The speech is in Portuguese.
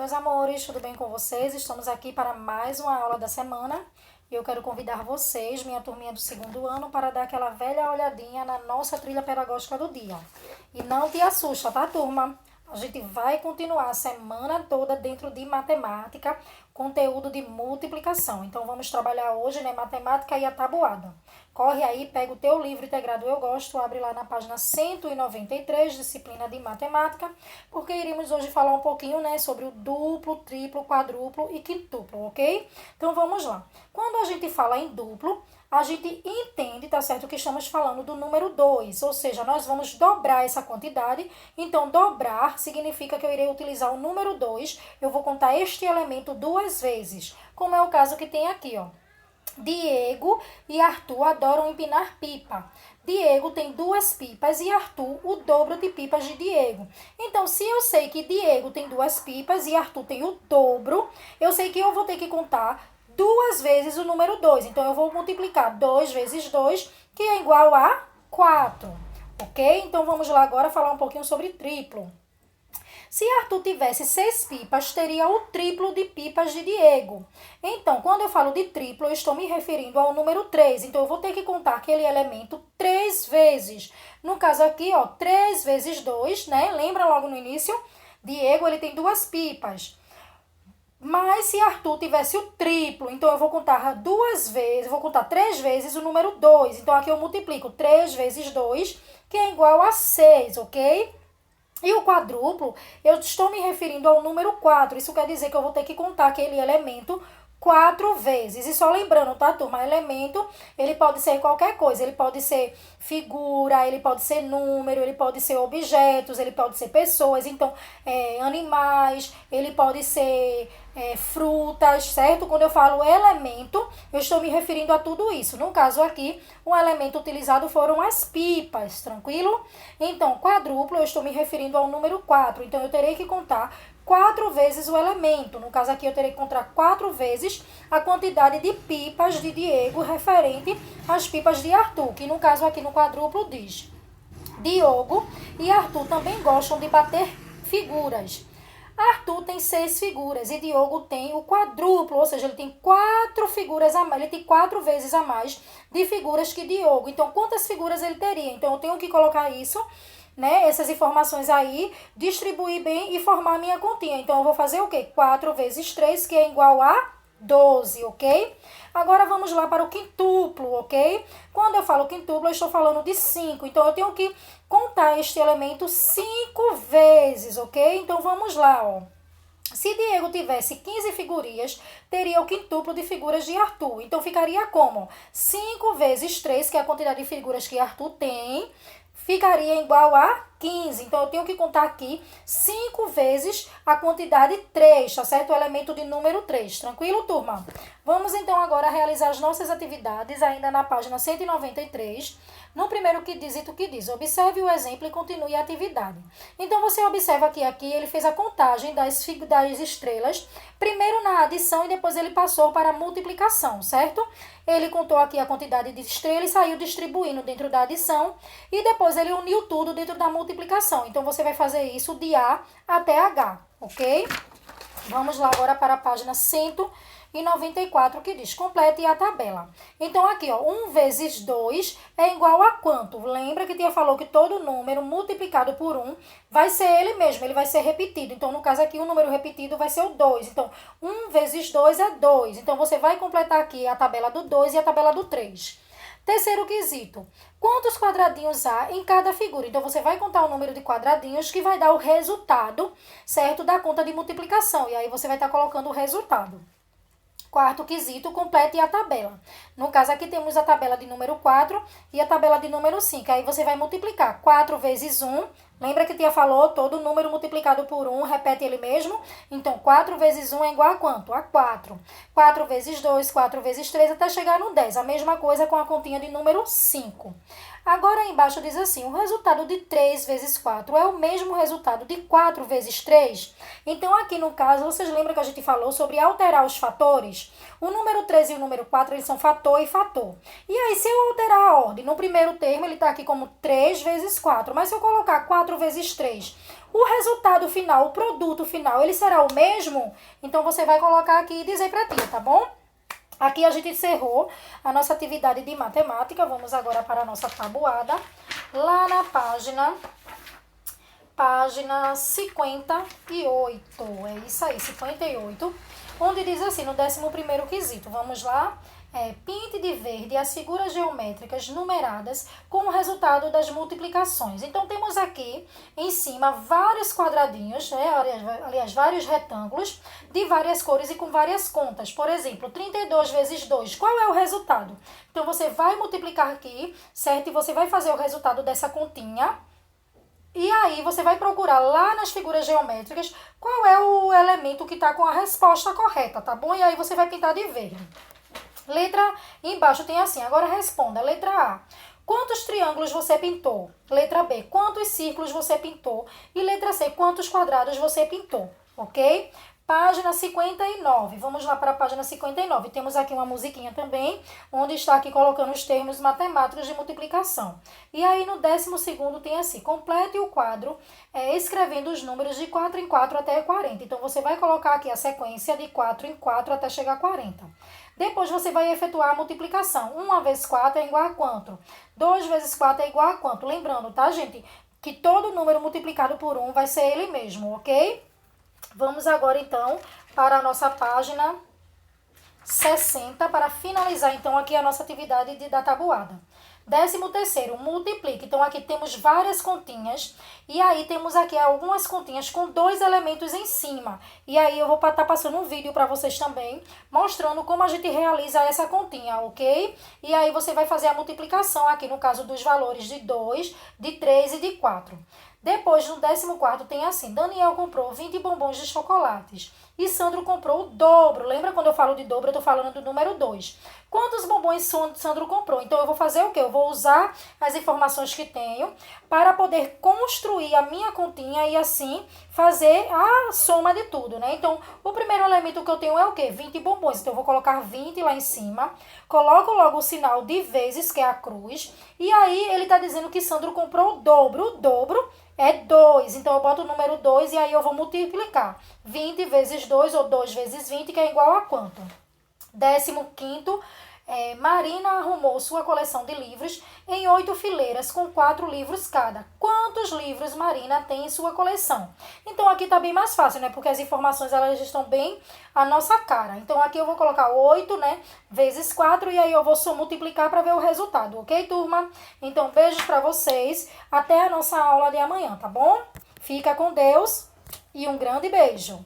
meus amores, tudo bem com vocês? Estamos aqui para mais uma aula da semana e eu quero convidar vocês, minha turminha do segundo ano, para dar aquela velha olhadinha na nossa trilha pedagógica do dia. E não te assusta, tá, turma? A gente vai continuar a semana toda dentro de matemática, conteúdo de multiplicação. Então, vamos trabalhar hoje, né, matemática e a tabuada. Corre aí, pega o teu livro integrado Eu Gosto, abre lá na página 193, disciplina de matemática, porque iremos hoje falar um pouquinho, né, sobre o duplo, triplo, quadruplo e quintuplo, ok? Então, vamos lá. Quando a gente fala em duplo, a gente entende, tá certo, que estamos falando do número 2, ou seja, nós vamos dobrar essa quantidade. Então, dobrar significa que eu irei utilizar o número 2, eu vou contar este elemento duas vezes, como é o caso que tem aqui, ó. Diego e Arthur adoram empinar pipa. Diego tem 2 pipas e Arthur o dobro de pipas de Diego. Então, se eu sei que Diego tem 2 pipas e Arthur tem o dobro, eu sei que eu vou ter que contar duas vezes o número 2. Então, eu vou multiplicar 2 vezes 2, que é igual a 4. Ok? Então, vamos lá agora falar um pouquinho sobre triplo. Se Arthur tivesse 6 pipas, teria o triplo de pipas de Diego. Então, quando eu falo de triplo, eu estou me referindo ao número 3. Então, eu vou ter que contar aquele elemento 3 vezes. No caso aqui, ó, 3 vezes 2, né? Lembra logo no início? Diego, ele tem 2 pipas. Mas se Arthur tivesse o triplo, então eu vou contar 2 vezes, eu vou contar 3 vezes o número 2. Então, aqui eu multiplico 3 vezes 2, que é igual a 6, ok? E o quadruplo, eu estou me referindo ao número 4. Isso quer dizer que eu vou ter que contar aquele elemento 4 vezes. E só lembrando, tá, turma? Elemento, ele pode ser qualquer coisa. Ele pode ser figura, ele pode ser número, ele pode ser objetos, ele pode ser pessoas. Então, animais, ele pode ser frutas, certo? Quando eu falo elemento, eu estou me referindo a tudo isso. No caso aqui, o elemento utilizado foram as pipas, tranquilo? Então, quadruplo, eu estou me referindo ao número 4. Então, eu terei que contar 4 vezes o elemento. No caso aqui, eu terei que contar 4 vezes a quantidade de pipas de Diego referente às pipas de Arthur, que no caso aqui no quadruplo diz: Diogo e Arthur também gostam de bater figuras. Arthur tem 6 figuras e Diogo tem o quadruplo, ou seja, ele tem 4 figuras a mais, ele tem 4 vezes a mais de figuras que Diogo. Então, quantas figuras ele teria? Então, eu tenho que colocar isso, né, essas informações aí, distribuir bem e formar a minha continha. Então, eu vou fazer o quê? 4 vezes 3, que é igual a 12, ok? Agora, vamos lá para o quintuplo, ok? Quando eu falo quintuplo, eu estou falando de 5. Então, eu tenho que contar este elemento 5 vezes, ok? Então, vamos lá, ó. Se Diego tivesse 15 figurinhas, teria o quintuplo de figuras de Arthur. Então, ficaria como? 5 vezes 3, que é a quantidade de figuras que Arthur tem, ficaria igual a 15. Então, eu tenho que contar aqui 5 vezes a quantidade 3, tá certo? O elemento de número 3. Tranquilo, turma? Vamos, então, agora realizar as nossas atividades, ainda na página 193. No primeiro quesito que diz: observe o exemplo e continue a atividade. Então, você observa que aqui ele fez a contagem das estrelas, primeiro na adição e depois ele passou para a multiplicação, certo? Ele contou aqui a quantidade de estrelas e saiu distribuindo dentro da adição e depois ele uniu tudo dentro da multiplicação. Então, você vai fazer isso de A até H, ok? Vamos lá agora para a página 194, que diz: complete a tabela. Então, aqui, ó, 1 vezes 2 é igual a quanto? Lembra que tia falou que todo número multiplicado por 1 vai ser ele mesmo, ele vai ser repetido. Então, no caso aqui, o número repetido vai ser o 2. Então, 1 vezes 2 é 2. Então, você vai completar aqui a tabela do 2 e a tabela do 3. Terceiro quesito: quantos quadradinhos há em cada figura? Então, você vai contar o número de quadradinhos que vai dar o resultado, certo, da conta de multiplicação. E aí, você vai estar colocando o resultado. Quarto quesito: complete a tabela. No caso aqui temos a tabela de número 4 e a tabela de número 5. Aí você vai multiplicar 4 vezes 1. Lembra que tia falou, todo número multiplicado por 1 repete ele mesmo? Então, 4 vezes 1 é igual a quanto? A 4. 4 vezes 2, 4 vezes 3, até chegar no 10. A mesma coisa com a continha de número 5. Agora, aí embaixo diz assim: o resultado de 3 vezes 4 é o mesmo resultado de 4 vezes 3? Então, aqui no caso, vocês lembram que a gente falou sobre alterar os fatores? O número 3 e o número 4, eles são fator e fator. E aí, se eu alterar a ordem, no primeiro termo, ele está aqui como 3 vezes 4. Mas se eu colocar 4 vezes 3, O resultado final, o produto final, ele será o mesmo? Então, você vai colocar aqui e dizer pra tia, tá bom? Aqui a gente encerrou a nossa atividade de matemática. Vamos agora para a nossa tabuada. Lá na página 58. É isso aí, 58. Onde diz assim, no 11º quesito. Vamos lá. Pinte de verde as figuras geométricas numeradas com o resultado das multiplicações. Então, temos aqui em cima vários quadradinhos, né? Aliás, vários retângulos de várias cores e com várias contas. Por exemplo, 32 vezes 2, qual é o resultado? Então, você vai multiplicar aqui, certo? E você vai fazer o resultado dessa continha. E aí, você vai procurar lá nas figuras geométricas qual é o elemento que está com a resposta correta, tá bom? E aí, você vai pintar de verde. Letra embaixo tem assim, agora responda. Letra A, quantos triângulos você pintou? Letra B, quantos círculos você pintou? E letra C, quantos quadrados você pintou? Ok? Página 59, vamos lá para a página 59. Temos aqui uma musiquinha também, onde está aqui colocando os termos matemáticos de multiplicação. E aí no 12º tem assim, complete o quadro escrevendo os números de 4 em 4 até 40. Então, você vai colocar aqui a sequência de 4 em 4 até chegar a 40. Depois, você vai efetuar a multiplicação. 1 vezes 4 é igual a quanto? 2 vezes 4 é igual a quanto? Lembrando, tá, gente? Que todo número multiplicado por 1 vai ser ele mesmo, ok? Vamos agora, então, para a nossa página 60, para finalizar, então, aqui a nossa atividade da tabuada. 13º, multiplique. Então, aqui temos várias continhas. E aí, temos aqui algumas continhas com 2 elementos em cima. E aí, eu vou estar passando um vídeo para vocês também, mostrando como a gente realiza essa continha, ok? E aí, você vai fazer a multiplicação aqui, no caso dos valores de 2, de 3 e de 4. Depois, no 14º, tem assim, Daniel comprou 20 bombons de chocolates e Sandro comprou o dobro. Lembra quando eu falo de dobro, eu estou falando do número 2. Quantos bombons Sandro comprou? Então, eu vou fazer o quê? Eu vou usar as informações que tenho para poder construir a minha continha e assim fazer a soma de tudo, né? Então, o primeiro elemento que eu tenho é o quê? 20 bombons. Então, eu vou colocar 20 lá em cima, coloco logo o sinal de vezes, que é a cruz, e aí ele está dizendo que Sandro comprou o dobro. O dobro é 2, então eu boto o número 2 e aí eu vou multiplicar. 20 vezes 2 ou 2 vezes 20, que é igual a quanto? 15º, Marina arrumou sua coleção de livros em 8 fileiras com 4 livros cada. Quantos livros Marina tem em sua coleção? Então, aqui tá bem mais fácil, né? Porque as informações, elas estão bem à nossa cara. Então, aqui eu vou colocar 8, né? Vezes 4 e aí eu vou só multiplicar para ver o resultado, ok, turma? Então, beijos para vocês. Até a nossa aula de amanhã, tá bom? Fica com Deus e um grande beijo.